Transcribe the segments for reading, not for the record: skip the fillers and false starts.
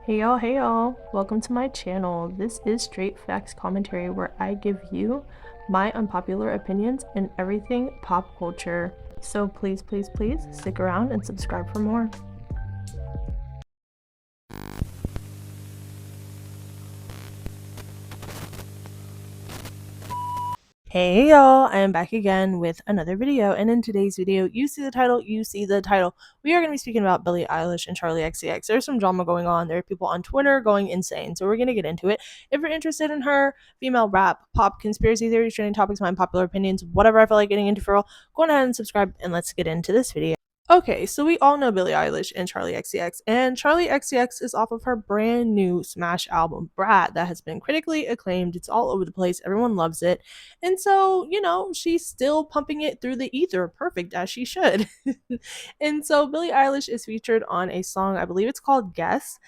Hey y'all, welcome to my channel. This is Straight Facts Commentary where I give you my unpopular opinions in everything pop culture. So please stick around and subscribe for more. Hey y'all, I am back again with another video, and in today's video, you see the title, we are going to be speaking about Billie Eilish and Charlie XCX. There's some drama going on. There are people on Twitter going insane, so we're going to get into it. If you're interested in her, female rap, pop, conspiracy theories, trending topics, my unpopular opinions, whatever I feel like getting into for real, go ahead and subscribe, and let's get into this video. Okay, so we all know Billie Eilish and Charlie XCX, and Charlie XCX is off of her brand new smash album, Brat, that has been critically acclaimed. It's all over the place. Everyone loves it. And so, she's still pumping it through the ether, perfect as she should. And so Billie Eilish is featured on a song, I believe it's called Guess,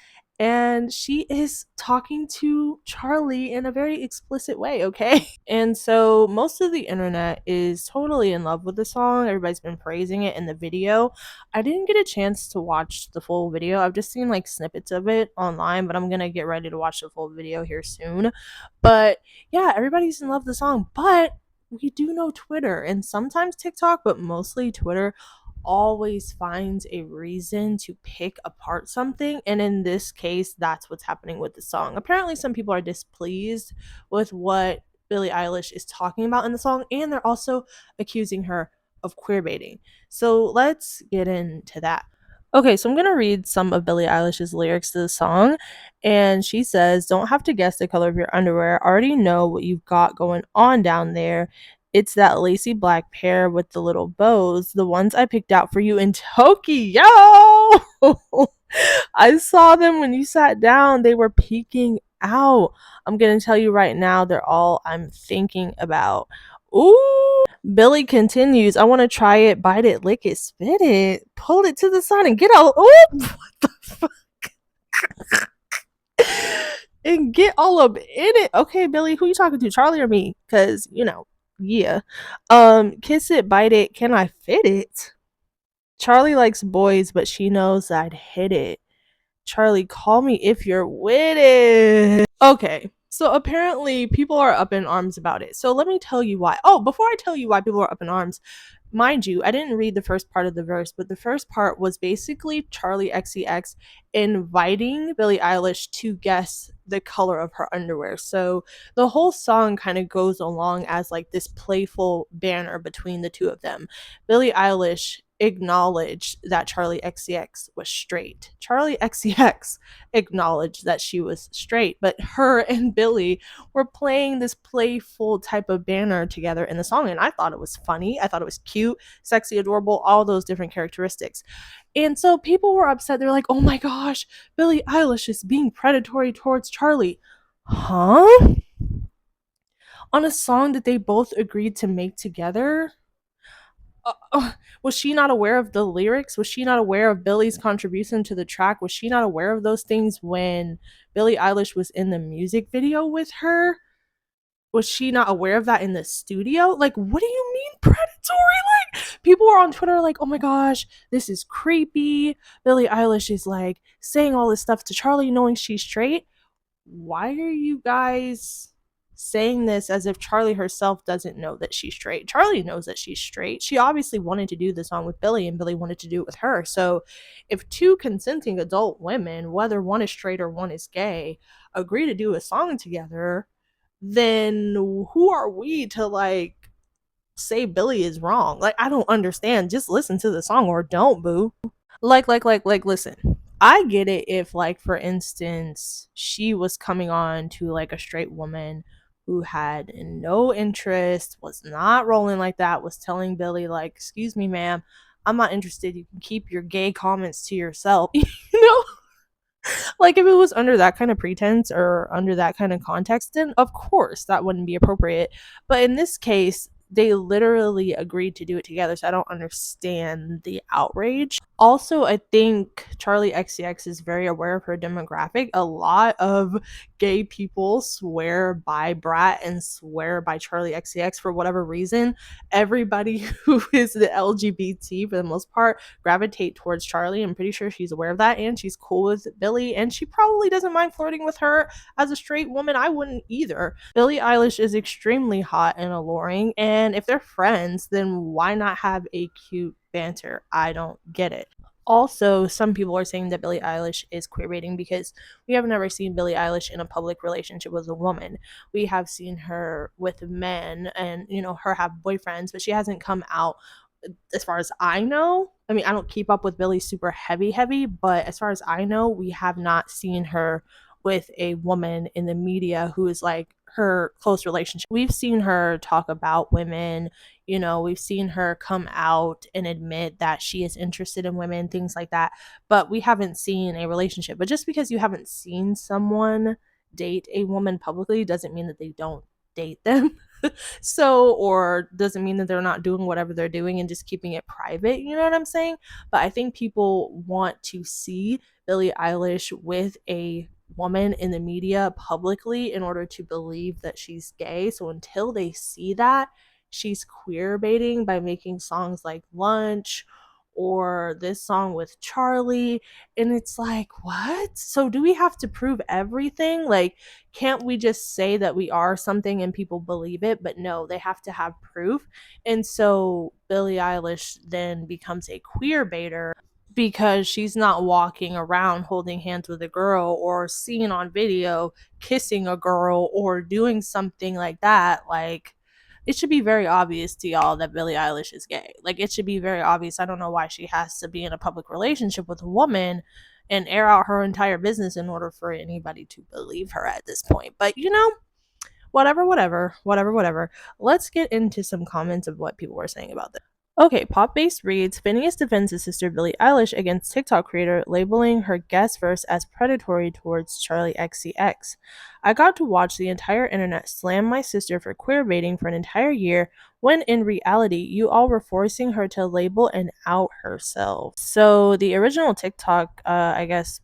and she is talking to Charlie in a very explicit way, okay? And so most of the internet is totally in love with the song. Everybody's been praising it in the video. I didn't get a chance to watch the full video. I've just seen like snippets of it online, but I'm going to get ready to watch the full video here soon. But yeah, everybody's in love with the song, but we do know Twitter and sometimes TikTok, but mostly Twitter always finds a reason to pick apart something, and in this case that's what's happening with the song. Apparently some people are displeased with what Billie Eilish is talking about in the song, and they're also accusing her of queerbaiting. So let's get into that. Okay, so I'm gonna read some of Billie Eilish's lyrics to the song, and she says, "Don't have to guess the color of your underwear. Already know what you've got going on down there. It's that lacy black pair with the little bows, the ones I picked out for you in Tokyo." I saw them when you sat down. They were peeking out. I'm gonna tell you right now, they're all I'm thinking about. Ooh. Billie continues, "I want to try it, bite it, lick it, spit it, pull it to the side and get all ooh, what the fuck? And get all up in it." Okay, Billie, who you talking to, Charlie or me? Cause yeah. Kiss it, bite it, can I fit it? Charlie likes boys, but she knows I'd hit it. Charlie, call me if you're with it. Okay, so apparently people are up in arms about it. So let me tell you why. Oh, before I tell you why people are up in arms, mind you, I didn't read the first part of the verse, but the first part was basically Charlie XCX inviting Billie Eilish to guess the color of her underwear. So the whole song kind of goes along as like this playful banner between the two of them. Billie Eilish acknowledged that Charlie XCX was straight. Charlie XCX acknowledged that she was straight, but her and Billie were playing this playful type of banner together in the song, and I thought it was funny. I thought it was cute, sexy, adorable, all those different characteristics. And so people were upset. They're like, "Oh my gosh, Billie Eilish is being predatory towards Charlie." Huh? On a song that they both agreed to make together? Was she not aware of the lyrics? Was she not aware of Billie's contribution to the track? Was she not aware of those things when Billie Eilish was in the music video with her? Was she not aware of that in the studio? Like, what do you mean predatory? Like, people were on Twitter like, "Oh my gosh, this is creepy. Billie Eilish is like saying all this stuff to Charlie knowing she's straight." Why are you guys saying this as if Charlie herself doesn't know that she's straight? Charlie knows that she's straight. She obviously wanted to do the song with Billie, and Billie wanted to do it with her. So if two consenting adult women, whether one is straight or one is gay, agree to do a song together, then who are we to like say Billie is wrong? Like, I don't understand. Just listen to the song or don't, boo. Listen, I get it if, like, for instance, she was coming on to like a straight woman who had no interest, was not rolling like that, was telling Billie, like, "Excuse me, ma'am, I'm not interested. You can keep your gay comments to yourself." You know? Like, if it was under that kind of pretense or under that kind of context, then of course that wouldn't be appropriate. But in this case, they literally agreed to do it together, so I don't understand the outrage. Also, I think Charlie XCX is very aware of her demographic. A lot of gay people swear by Brat and swear by Charlie XCX for whatever reason. Everybody who is the LGBT, for the most part, gravitate towards Charlie. I'm pretty sure she's aware of that, and she's cool with Billie, and she probably doesn't mind flirting with her as a straight woman. I wouldn't either. Billie Eilish is extremely hot and alluring, and if they're friends, then why not have a cute banter? I don't get it. Also, some people are saying that Billie Eilish is queerbaiting because we have never seen Billie Eilish in a public relationship with a woman. We have seen her with men and, her have boyfriends, but she hasn't come out as far as I know. I mean, I don't keep up with Billie super heavy, but as far as I know, we have not seen her with a woman in the media who is like her close relationship. We've seen her talk about women, we've seen her come out and admit that she is interested in women, things like that, but we haven't seen a relationship. But just because you haven't seen someone date a woman publicly doesn't mean that they don't date them. So, or doesn't mean that they're not doing whatever they're doing and just keeping it private, you know what I'm saying? But I think people want to see Billie Eilish with a woman in the media publicly in order to believe that she's gay. So until they see that, she's queer baiting by making songs like Lunch or this song with Charlie. And it's like, what? So do we have to prove everything? Like, can't we just say that we are something and people believe it? But no, they have to have proof. And so Billie Eilish then becomes a queer baiter because she's not walking around holding hands with a girl or seen on video kissing a girl or doing something like that. Like, it should be very obvious to y'all that Billie Eilish is gay. Like, it should be very obvious. I don't know why she has to be in a public relationship with a woman and air out her entire business in order for anybody to believe her at this point. But whatever. Let's get into some comments of what people were saying about this. Okay, Pop Base reads, Finneas defends his sister Billie Eilish against TikTok creator labeling her guest verse as predatory towards Charlie XCX. I got to watch the entire internet slam my sister for queerbaiting for an entire year when in reality you all were forcing her to label and out herself. So the original TikTok,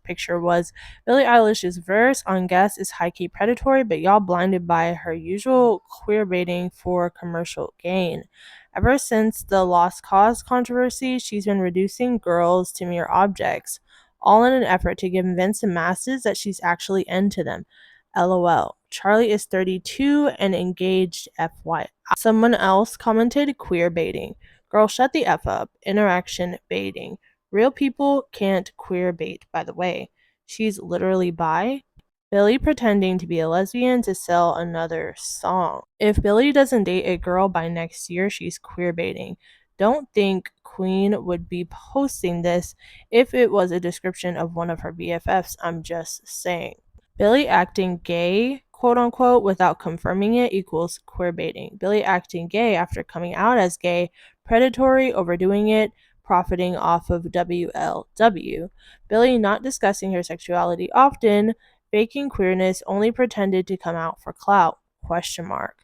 picture was Billie Eilish's verse on guest is high-key predatory, but y'all blinded by her usual queerbaiting for commercial gain. Ever since the Lost Cause controversy, she's been reducing girls to mere objects, all in an effort to convince the masses that she's actually into them. LOL. Charlie is 32 and engaged FY. Someone else commented queer baiting. Girl, shut the F up. Interaction baiting. Real people can't queer bait, by the way. She's literally bi. Billie pretending to be a lesbian to sell another song. If Billie doesn't date a girl by next year, she's queerbaiting. Don't think Queen would be posting this if it was a description of one of her BFFs. I'm just saying. Billie acting gay, quote unquote, without confirming it equals queerbaiting. Billie acting gay after coming out as gay, predatory, overdoing it, profiting off of WLW. Billie not discussing her sexuality often, faking queerness, only pretended to come out for clout, question mark.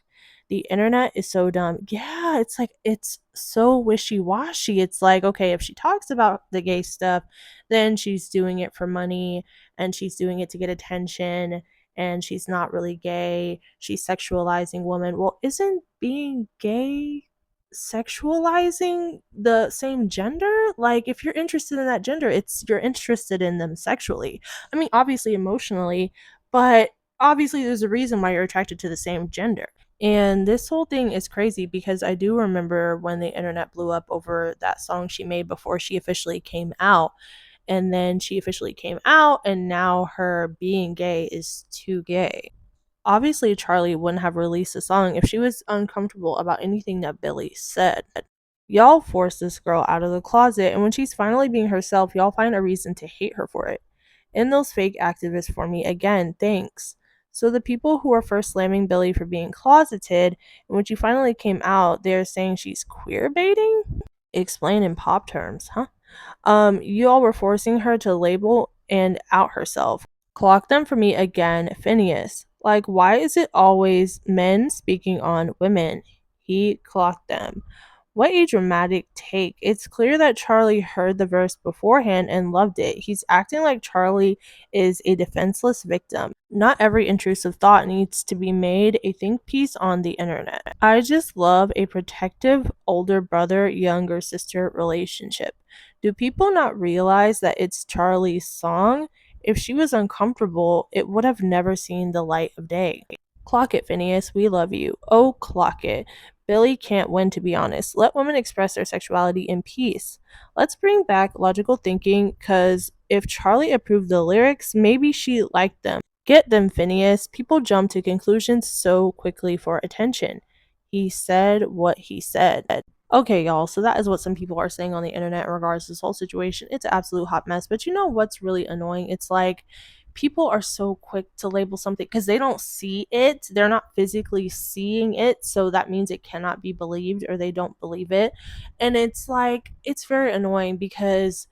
The internet is so dumb. Yeah, it's like, it's so wishy-washy. It's like, okay, if she talks about the gay stuff, then she's doing it for money and she's doing it to get attention and she's not really gay. She's sexualizing women. Well, isn't being gay sexualizing the same gender? Like, if you're interested in that gender, you're interested in them sexually. I mean, obviously emotionally, but obviously there's a reason why you're attracted to the same gender. And this whole thing is crazy because I do remember when the internet blew up over that song she made before she officially came out. And then she officially came out, and now her being gay is too gay. Obviously, Charlie wouldn't have released the song if she was uncomfortable about anything that Billie said. Y'all forced this girl out of the closet, and when she's finally being herself, y'all find a reason to hate her for it. And those fake activists for me, again, thanks. So the people who are first slamming Billie for being closeted, and when she finally came out, they're saying she's queer baiting? Explain in pop terms, huh? You all were forcing her to label and out herself. Clock them for me again, Finneas. Like, why is it always men speaking on women? He clocked them. What a dramatic take. It's clear that Charlie heard the verse beforehand and loved it. He's acting like Charlie is a defenseless victim. Not every intrusive thought needs to be made a think piece on the internet. I just love a protective older brother, younger sister relationship. Do people not realize that it's Charlie's song? If she was uncomfortable, it would have never seen the light of day. Clock it, Finneas. We love you. Oh, clock it. Billie can't win, to be honest. Let women express their sexuality in peace. Let's bring back logical thinking, because if Charlie approved the lyrics, maybe she liked them. Get them, Finneas. People jump to conclusions so quickly for attention. He said what he said. Okay, y'all, so that is what some people are saying on the internet in regards to this whole situation. It's an absolute hot mess. But you know what's really annoying? It's like people are so quick to label something because they don't see it. They're not physically seeing it. So that means it cannot be believed, or they don't believe it. And it's like, it's very annoying because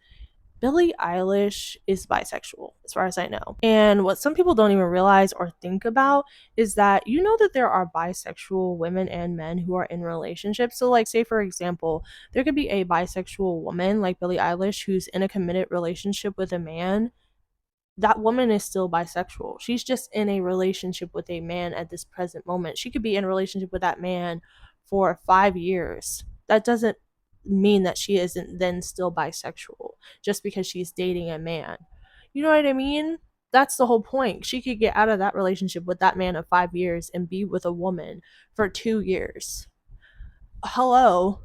Billie Eilish is bisexual, as far as I know. And what some people don't even realize or think about is that you know that there are bisexual women and men who are in relationships. So, like, say for example, there could be a bisexual woman like Billie Eilish who's in a committed relationship with a man. That woman is still bisexual. She's just in a relationship with a man at this present moment. She could be in a relationship with that man for 5 years. That doesn't mean that she isn't then still bisexual just because she's dating a man. You know what I mean? That's the whole point. She could get out of that relationship with that man of 5 years and be with a woman for 2 years. Hello.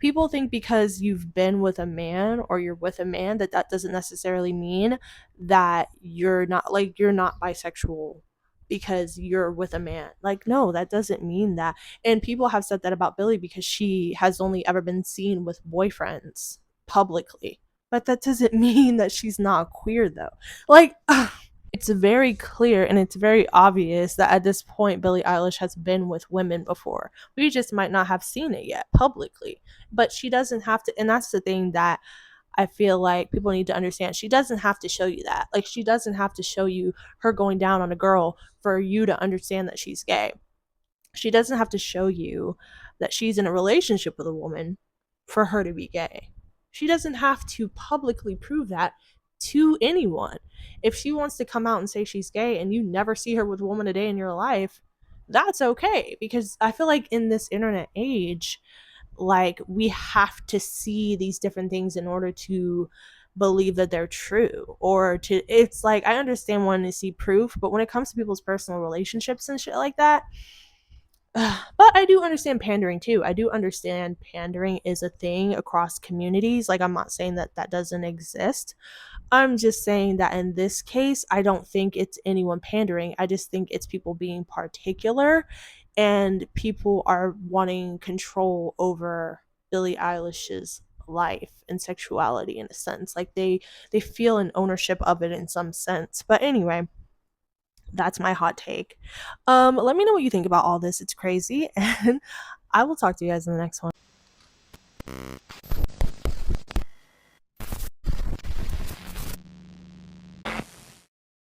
People think because you've been with a man or you're with a man that that doesn't necessarily mean that you're not bisexual because you're with a man. Like, no, that doesn't mean that. And people have said that about Billie because she has only ever been seen with boyfriends publicly. But that doesn't mean that she's not queer though. Like it's very clear and it's very obvious that at this point Billie Eilish has been with women before. We just might not have seen it yet publicly. But she doesn't have to, and that's the thing that I feel like people need to understand. She doesn't have to show you that. Like, she doesn't have to show you her going down on a girl for you to understand that she's gay. She doesn't have to show you that she's in a relationship with a woman for her to be gay. She doesn't have to publicly prove that to anyone. If she wants to come out and say she's gay and you never see her with a woman a day in your life, that's okay. Because I feel like in this internet age, like, we have to see these different things in order to believe that they're true, or to, it's like, I understand wanting to see proof, but when it comes to people's personal relationships and shit like that, but I do understand pandering too. I do understand pandering is a thing across communities. Like, I'm not saying that that doesn't exist. I'm just saying that in this case, I don't think it's anyone pandering. I just think it's people being particular, and people are wanting control over Billie Eilish's life and sexuality in a sense. Like, they feel an ownership of it in some sense. But anyway, that's my hot take. Let me know what you think about all this. It's crazy, and I will talk to you guys in the next one.